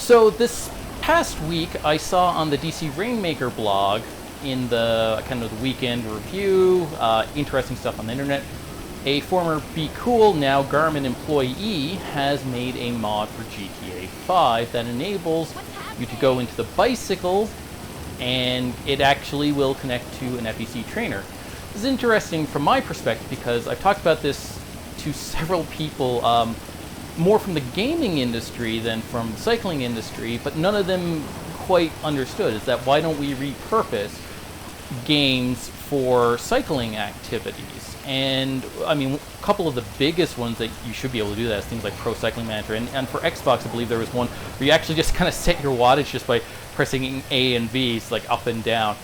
So this past week, I saw on the DC Rainmaker blog, in the kind of the weekend review, interesting stuff on the internet, a former Be Cool, now Garmin employee has made a mod for GTA 5 that enables you to go into the bicycle and it actually will connect to an FEC trainer. This is interesting from my perspective because I've talked about this to several people, more from the gaming industry than from the cycling industry, but none of them quite understood is that why don't we repurpose games for cycling activities? And I mean, a couple of the biggest ones that you should be able to do that is things like Pro Cycling Manager, and for Xbox I believe there was one where you actually just kind of set your wattage just by pressing A and B, so like up and down,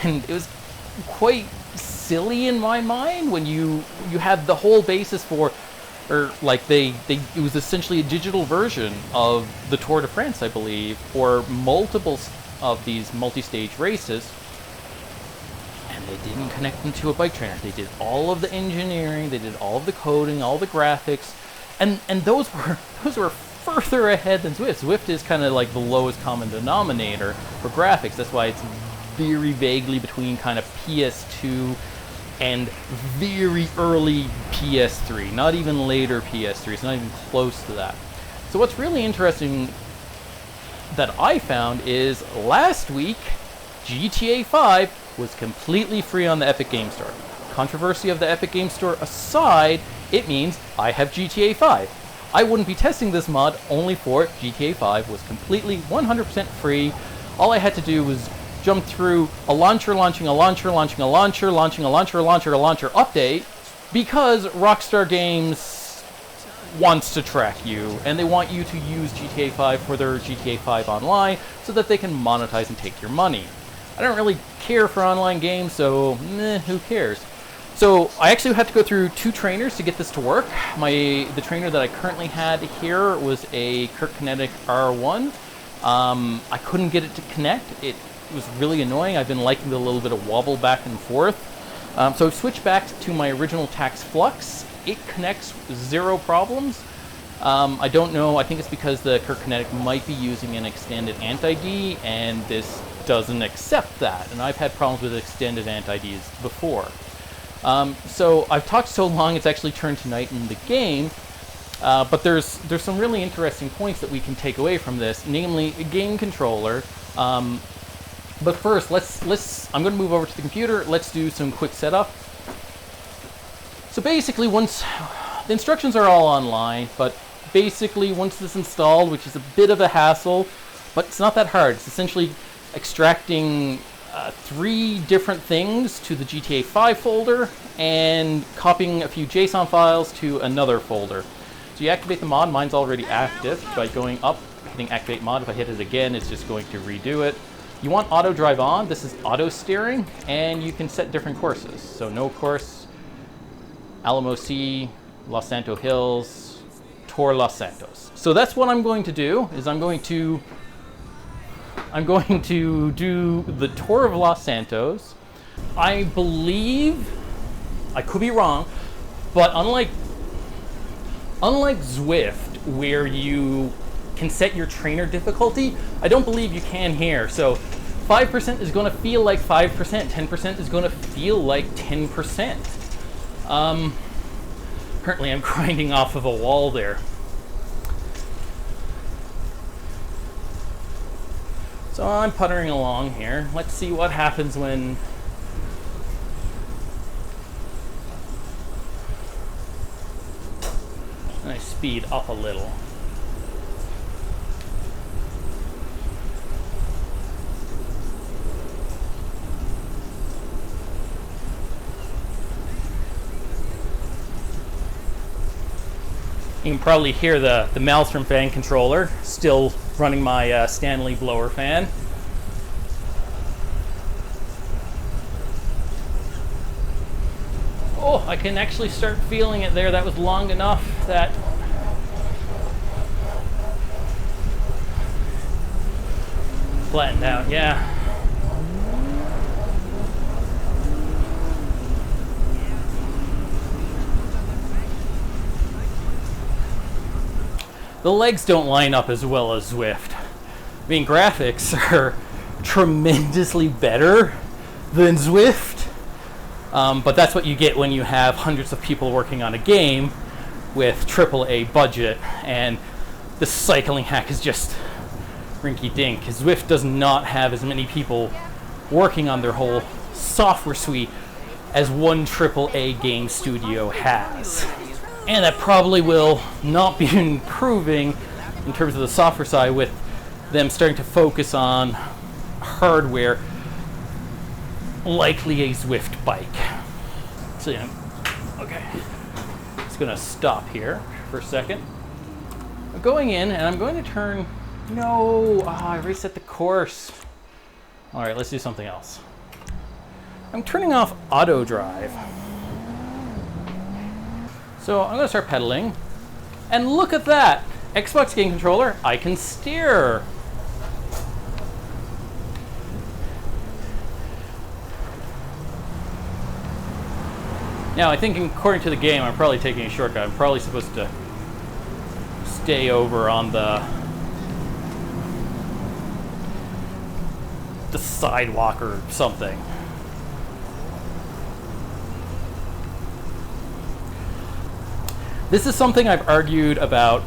and it was quite silly in my mind when you have the whole basis for, or like it was essentially a digital version of the Tour de France, I believe, or multiple of these multi-stage races, and they didn't connect them to a bike trainer. They did all of the engineering, they did all of the coding, all the graphics, and those were further ahead than Zwift. Zwift is kind of like the lowest common denominator for graphics. That's why it's very vaguely between kind of PS2 and very early PS3, not even later PS3. It's not even close to that. So what's really interesting that I found is last week, GTA 5 was completely free on the Epic Game Store. Controversy of the Epic Game Store aside, it means I have GTA 5. I wouldn't be testing this mod only for GTA 5 was completely 100% free. All I had to do was jump through a launcher, launching a launcher, launching a launcher, launching a launcher, launcher, a launcher update, because Rockstar Games wants to track you, and they want you to use GTA 5 for their GTA 5 Online so that they can monetize and take your money. I don't really care for online games, so who cares? So I actually had to go through 2 trainers to get this to work. The trainer that I currently had here was a Kurt Kinetic R1. I couldn't get it to connect. It was really annoying. I've been liking the little bit of wobble back and forth. So I've switched back to my original Tax Flux. It connects 0 problems. I don't know, I think it's because the Kurt Kinetic might be using an extended Ant-ID, and this doesn't accept that. And I've had problems with extended Ant-IDs before. So I've talked so long, it's actually turned to night in the game. But there's some really interesting points that we can take away from this, namely a game controller. But first, I'm going to move over to the computer. Let's do some quick setup. So basically, once the instructions are all online, but basically once this is installed, which is a bit of a hassle, but it's not that hard. It's essentially extracting 3 different things to the GTA 5 folder and copying a few JSON files to another folder. So you activate the mod. Mine's already active by going up, hitting activate mod. If I hit it again, it's just going to redo it. You want auto drive on. This is auto steering, and you can set different courses. So no course, Alamo Sea, Los Santos Hills, Tour Los Santos. So that's what I'm going to do, is I'm going to do the Tour of Los Santos. I believe, I could be wrong, but unlike Zwift, where you can set your trainer difficulty, I don't believe you can here. So 5% is going to feel like 5%, 10% is going to feel like 10%. Currently I'm grinding off of a wall there. So I'm puttering along here. Let's see what happens when I speed up a little. You can probably hear the Maelstrom fan controller, still running my Stanley blower fan. Oh, I can actually start feeling it there. That was long enough that flattened out, yeah. The legs don't line up as well as Zwift. I mean, graphics are tremendously better than Zwift, but that's what you get when you have hundreds of people working on a game with AAA budget, and the cycling hack is just rinky-dink. Zwift does not have as many people working on their whole software suite as one AAA game studio has. And that probably will not be improving in terms of the software side with them starting to focus on hardware, likely a Zwift bike. So yeah, okay. Just gonna stop here for a second. I'm going in and I'm going to turn, no, I reset the course. All right, let's do something else. I'm turning off auto drive. So I'm gonna start pedaling, and look at that. Xbox game controller, I can steer. Now I think according to the game, I'm probably taking a shortcut. I'm probably supposed to stay over on the sidewalk or something. This is something I've argued about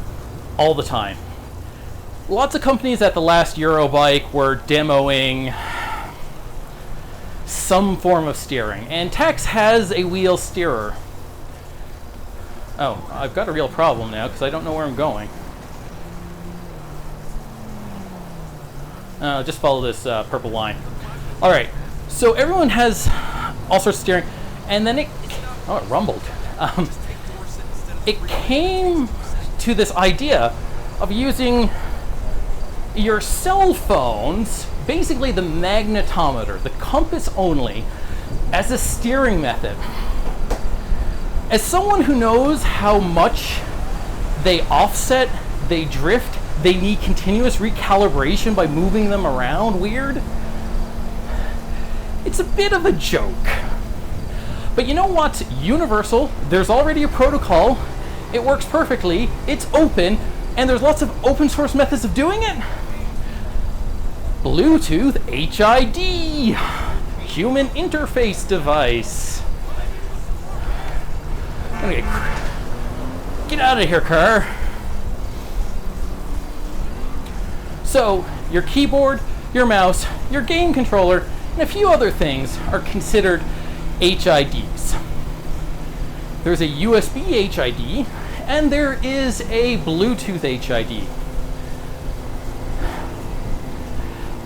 all the time. Lots of companies at the last Eurobike were demoing some form of steering, and Tex has a wheel steerer. Oh, I've got a real problem now because I don't know where I'm going. Just follow this purple line. All right, so everyone has all sorts of steering, and then it rumbled. It came to this idea of using your cell phones, basically the magnetometer, the compass only, as a steering method. As someone who knows how much they offset, they drift, they need continuous recalibration by moving them around weird, it's a bit of a joke. But you know what's universal? There's already a protocol. It works perfectly. It's open, and there's lots of open source methods of doing it. Bluetooth HID, human interface device. Okay, get out of here, car. So your keyboard, your mouse, your game controller, and a few other things are considered HIDs. There's a USB HID, and there is a Bluetooth HID.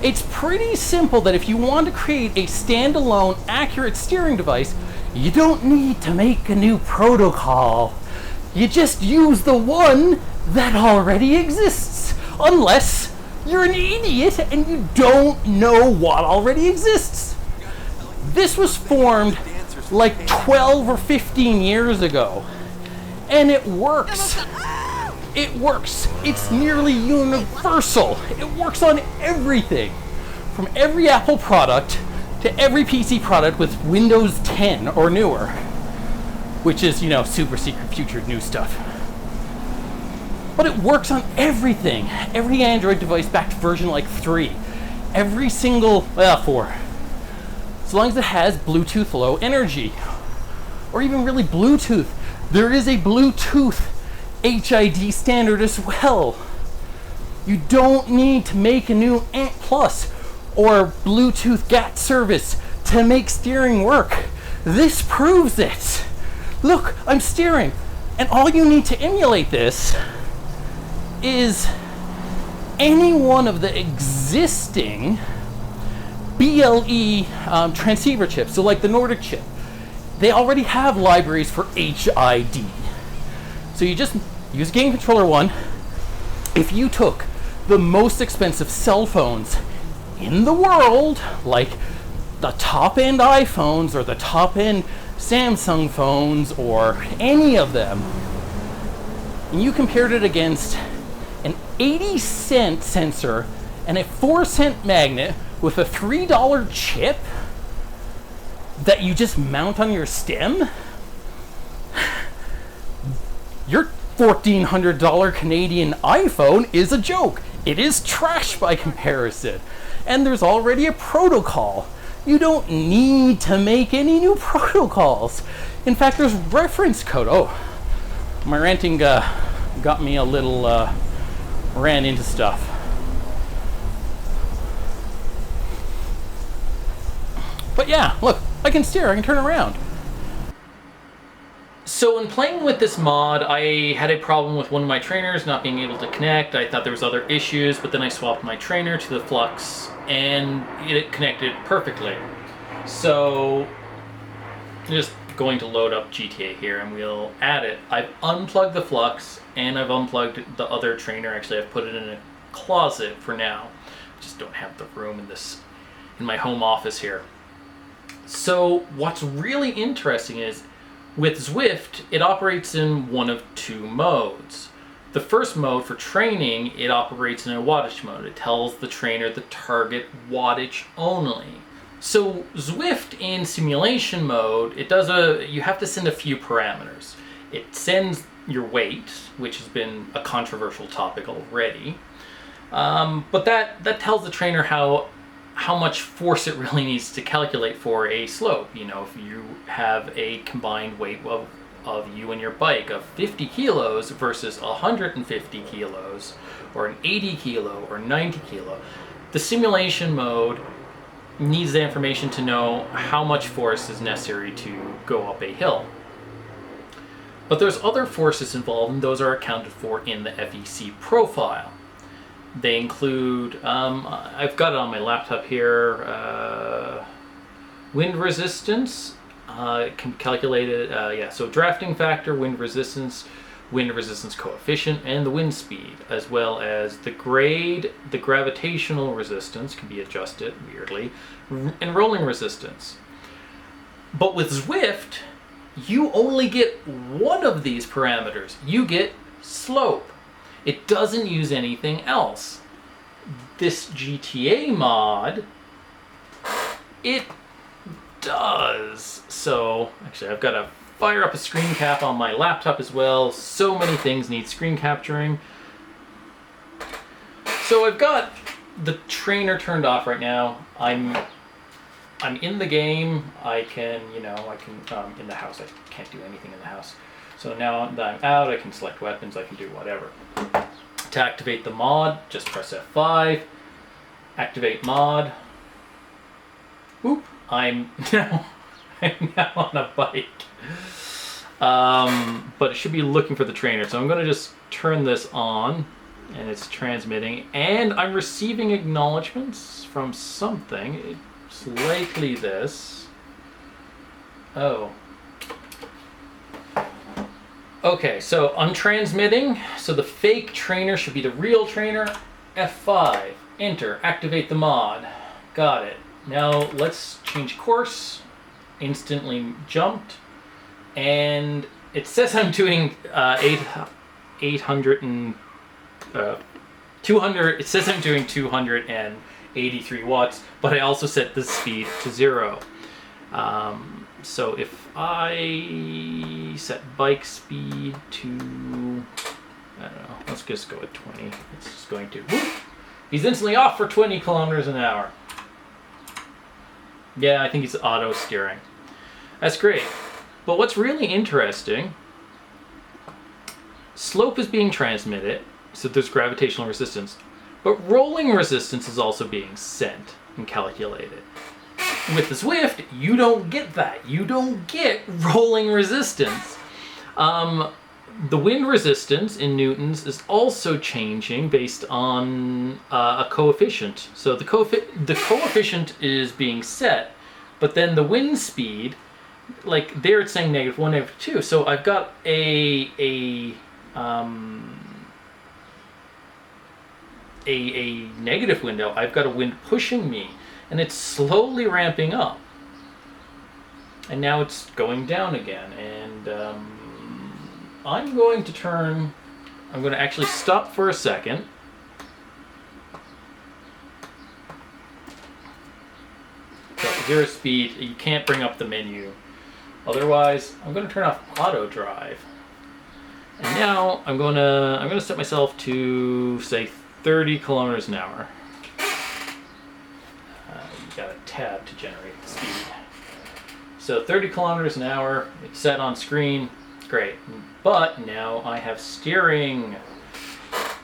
It's pretty simple that if you want to create a standalone, accurate steering device, you don't need to make a new protocol. You just use the one that already exists, unless you're an idiot and you don't know what already exists. This was formed like 12 or 15 years ago, and it works. It works. It's nearly universal. It works on everything, from every Apple product to every PC product with Windows 10 or newer, which is, super secret future new stuff. But it works on everything. Every Android device back to version like 3. Every single, 4. As long as it has Bluetooth Low Energy, or even really Bluetooth. There is a Bluetooth HID standard as well. You don't need to make a new Ant Plus or Bluetooth GAT service to make steering work. This proves it. Look, I'm steering, and all you need to emulate this is any one of the existing BLE transceiver chips. So like the Nordic chip, they already have libraries for HID. So you just use Game Controller 1. If you took the most expensive cell phones in the world, like the top-end iPhones or the top-end Samsung phones or any of them, and you compared it against an 80-cent sensor and a 4-cent magnet with a $3 chip that you just mount on your stem, your $1,400 Canadian iPhone is a joke. it is trash by comparison. And there's already a protocol. You don't need to make any new protocols. In fact, there's reference code. Oh, my ranting got me a little ran into stuff. But yeah, look, I can steer, I can turn around. So in playing with this mod, I had a problem with one of my trainers not being able to connect. I thought there was other issues, but then I swapped my trainer to the Flux and it connected perfectly. So I'm just going to load up GTA here and we'll add it. I've unplugged the Flux and I've unplugged the other trainer. Actually, I've put it in a closet for now. I just don't have the room in my home office here. So what's really interesting is with Zwift, it operates in one of two modes. The first mode, for training, it operates in a wattage mode. It tells the trainer the target wattage only. So Zwift in simulation mode, you have to send a few parameters. It sends your weight, which has been a controversial topic already. But that tells the trainer how much force it really needs to calculate for a slope. You know, if you have a combined weight of you and your bike of 50 kilos versus 150 kilos, or an 80 kilo or 90 kilo, the simulation mode needs the information to know how much force is necessary to go up a hill. But there's other forces involved, and those are accounted for in the FEC profile. They include, I've got it on my laptop here, wind resistance, can calculate it, so drafting factor, wind resistance coefficient, and the wind speed, as well as the grade, the gravitational resistance can be adjusted, weirdly, and rolling resistance. But with Zwift, you only get one of these parameters. You get slope. It doesn't use anything else. This GTA mod, it does. So, actually, I've got to fire up a screen cap on my laptop as well. So many things need screen capturing. So I've got the trainer turned off right now. I'm in the game. I can in the house. I can't do anything in the house. So now that I'm out, I can select weapons, I can do whatever. To activate the mod, just press F5, activate mod. Oop, I'm now on a bike. But it should be looking for the trainer. So I'm gonna just turn this on and it's transmitting and I'm receiving acknowledgements from something. It's likely this. Oh. Okay, so I'm transmitting, so the fake trainer should be the real trainer. F5, enter, activate the mod. Got it. Now let's change course. Instantly jumped. And it says I'm doing 200, it says I'm doing 283 watts, but I also set the speed to 0. So if I set bike speed to, I don't know, let's just go with 20. It's just going to, whoop, he's instantly off for 20 kilometers an hour. Yeah, I think he's auto steering. That's great. But what's really interesting, slope is being transmitted, so there's gravitational resistance, but rolling resistance is also being sent and calculated. With the Zwift, you don't get that. You don't get rolling resistance. The wind resistance in newtons is also changing based on a coefficient. So the coefficient is being set, but then the wind speed, like there it's saying -1, -2. So I've got a negative window. I've got a wind pushing me. And it's slowly ramping up. And now it's going down again. And I'm going to actually stop for a second. So 0 speed, you can't bring up the menu. Otherwise, I'm going to turn off auto drive. And now I'm going to set myself to say 30 kilometers an hour. You got a tab to generate the speed. So 30 kilometers an hour, it's set on screen, great. But now I have steering.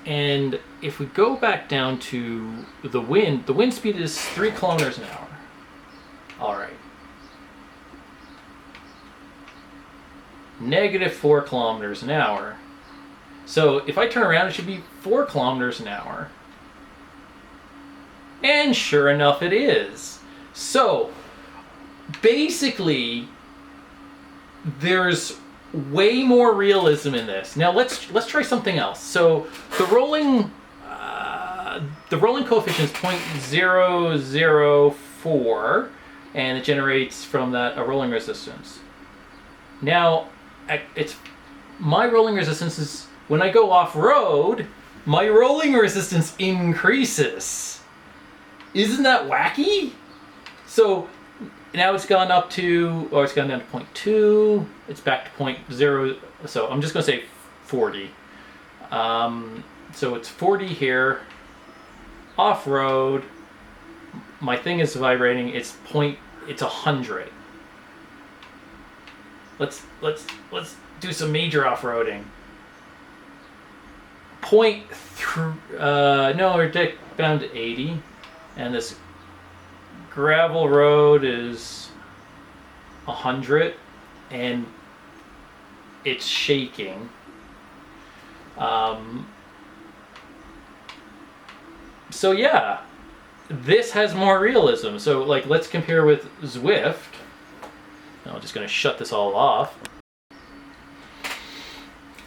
And if we go back down to the wind speed is 3 kilometers an hour. All right. Negative 4 kilometers an hour. So if I turn around, it should be 4 kilometers an hour. And sure enough, it is. So basically, there's way more realism in this. Now let's try something else. So the rolling coefficient is 0.004, and it generates from that a rolling resistance. Now, my rolling resistance is when I go off road, my rolling resistance increases. Isn't that wacky? So now it's gone up to, or it's gone down to 0.2. It's back to 0.0. So I'm just going to say 40. So it's 40 here. Off road, my thing is vibrating. It's 100. Let's do some major off-roading. No, we're down to 80, and this gravel road is 100, and it's shaking. So yeah, this has more realism. So like, let's compare with Zwift. I'm just going to shut this all off.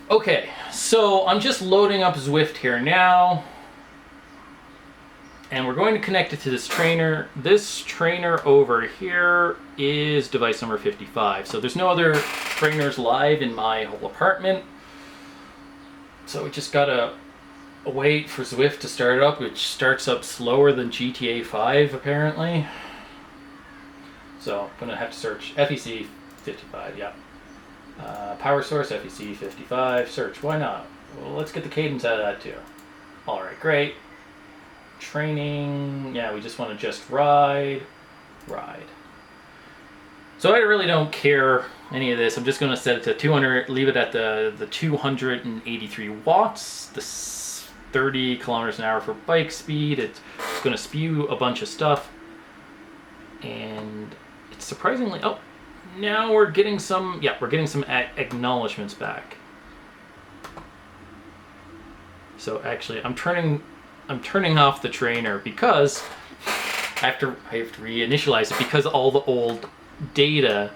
Okay, so I'm just loading up Zwift here now. And we're going to connect it to this trainer. This trainer over here is device number 55. So there's no other trainers live in my whole apartment. So we just gotta wait for Zwift to start up, which starts up slower than GTA 5 apparently. So I'm gonna have to search FEC 55, yeah. Power source, FEC 55, search, why not? Well, let's get the cadence out of that too. All right, great. Training, yeah, we just want to just ride. So I really don't care any of this. I'm just going to set it to 200, leave it at the 283 watts, the 30 kilometers an hour for bike speed. It's going to spew a bunch of stuff. And it's surprisingly, oh, now we're getting some, yeah, we're getting some acknowledgements back. So actually, I'm turning off the trainer because I have to reinitialize it because all the old data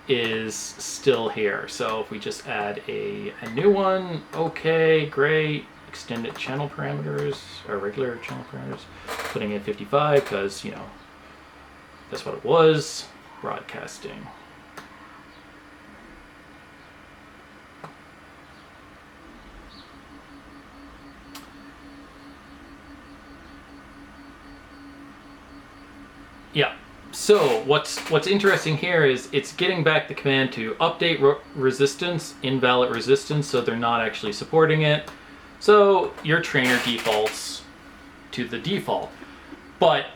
is still here. So if we just add a new one, okay, great. Extended channel parameters, or regular channel parameters, putting in 55 because, you know, that's what it was. Broadcasting. Yeah, so what's interesting here is it's getting back the command to update resistance, invalid resistance, so they're not actually supporting it. So your trainer defaults to the default. But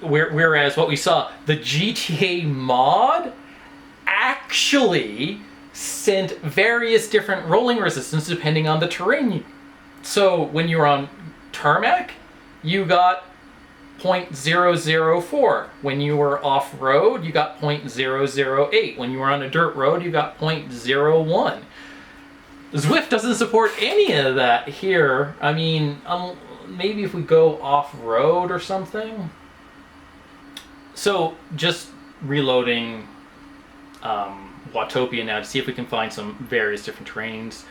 whereas what we saw, the GTA mod actually sent various different rolling resistance depending on the terrain. So when you're on tarmac, you got 0.004. When you were off-road, you got 0.008. When you were on a dirt road, you got 0.01. Zwift doesn't support any of that here. I mean, maybe if we go off-road or something. So just reloading Watopia now to see if we can find some various different terrains.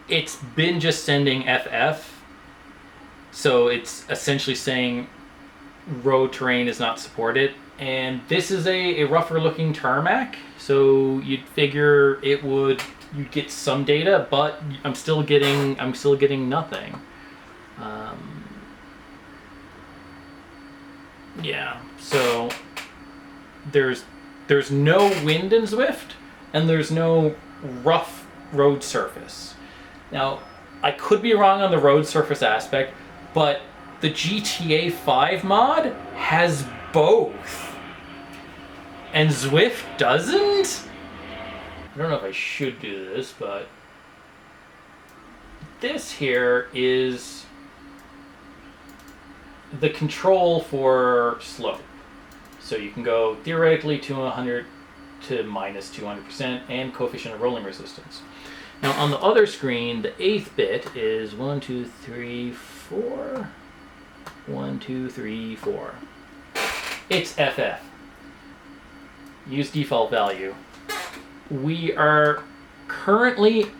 It's been just sending FF. So it's essentially saying road terrain is not supported, and this is a rougher looking tarmac, so you'd figure you'd get some data, but I'm still getting nothing. Yeah, so there's no wind in Zwift, and there's no rough road surface. Now I could be wrong on the road surface aspect, but the GTA 5 mod has both. And Zwift doesn't? I don't know if I should do this, but this here is the control for slope. So you can go theoretically to 100 to minus 200% and coefficient of rolling resistance. Now on the other screen, the 8th bit is 1, 2, 3, 4. 1, 2, 3, 4. It's FF. Use default value. We're currently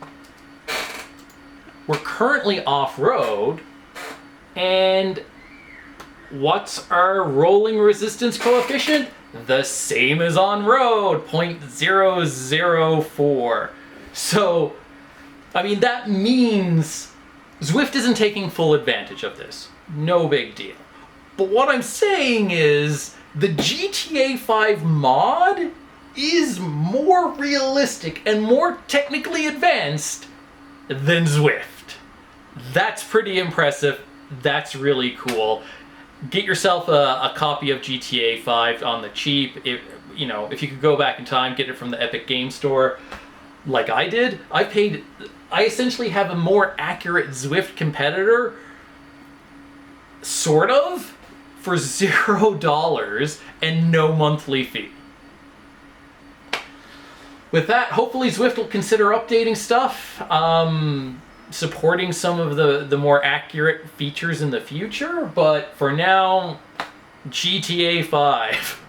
off-road, and what's our rolling resistance coefficient? The same as on road, 0.004. So, I mean, that means Zwift isn't taking full advantage of this. No big deal. But what I'm saying is the GTA 5 mod is more realistic and more technically advanced than Zwift. That's pretty impressive. That's really cool. Get yourself a copy of GTA 5 on the cheap. If you could go back in time, get it from the Epic Game Store like I did. I essentially have a more accurate Zwift competitor, sort of, for $0 and no monthly fee. With that, hopefully Zwift will consider updating stuff, supporting some of the more accurate features in the future, but for now, GTA 5.